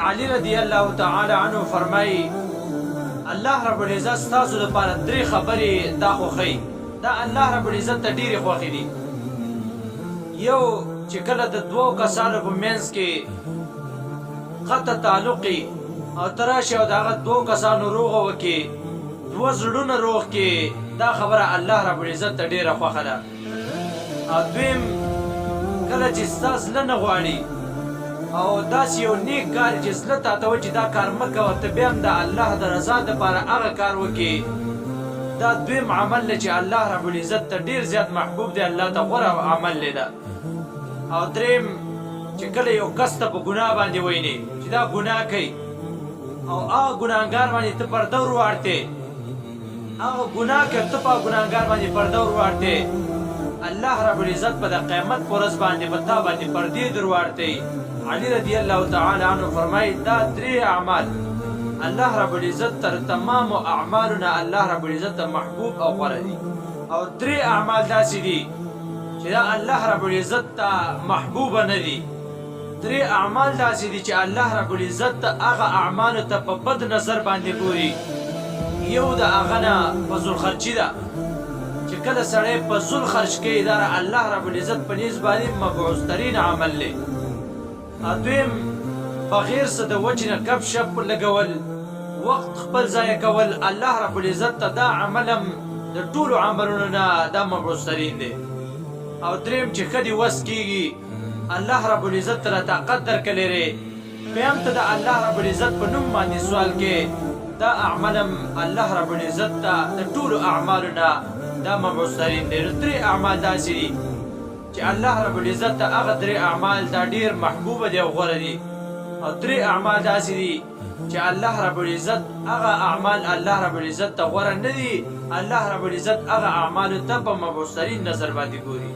علی رضی الله تعالی عنہ فرمایي الله رب العزت ستاسو لپاره درې خبرې دا خوښوي، دا الله رب العزت ته ډېرې خوښې دي. یو چې کله د دوو کسانو په منځ کې قطع تعلقي او ته راشې او د هغه دوو کسانو روغه وکړې، دوه زړونه روغ کړې، دا خبره الله رب العزت ته ډېره خوښه ده. او دویم کله چې ستا زړه نه غواړي او داسې یو نیک کار چې زړه تاته وایي چې دا کار مه کوه، ته بیا هم د الله د رضا دپاره هغه کار وکړې، دا دویم عمل دی چې الله رب العزت ته ډېر زیات محبوب دی، الله ته غوره عمل دی ده. او دریم چې کله یو کس ته په ګناه باندې وینې چې دا ګناه کوي او هغه ګناهګار باندې ته پرده ور واړتې، هغه ګناه کوي ته په ګناهګار باندې پرده ور واړتې، الله رب العزت په د قیامت په ورځ باندې په تا باندې پردې در واړتې. علی رضی الله تعالی عنہ فرمایي دا درې اعمال الله رب العزت تر تمام اعمالنا الله رب العزت محبوب او غوره دي. او درې اعمال داسې دي چې دا الله رب العزت ته محبوب نه دي. درې اعمال داسې دي چې الله رب العزت هغه اعمالو ته په بد نظر باندې ګوري. یو د هغه نه فضول خرچي ده چې کله سړی په زول خرج کوي، دا الله رب العزت په نیز باندې مبعوث ترین عمل دی. دویم بغیر څه د وجې نه ګپ شپ لګول، وخت خپل ضایع کول، الله رب العزت ته دا عمل هم د ټولو عملونو نه دا مبعوث ترین دی. او دریم چې ښه دې وس کېږي، الله رب العزت ته طاقت درکړی دی، بیا هم ته د الله رب العزت په نوم باندې سوال کې، دا اعمال هم الله رب العزت ته د ټولو اعمالو نه دا مبعوث ترین دی. نو درې اعمال داسې دي چې الله رب العزت ته هغه درې اعمال دا ډېر محبوبه دي او غوره دي. او درې اعمال داسې دي چې الله رب العزت هغه اعمال الله رب العزت ته غوره نه دي، الله رب العزت هغه اعمالو ته په مبعوث ترین نظر باندې ګوري.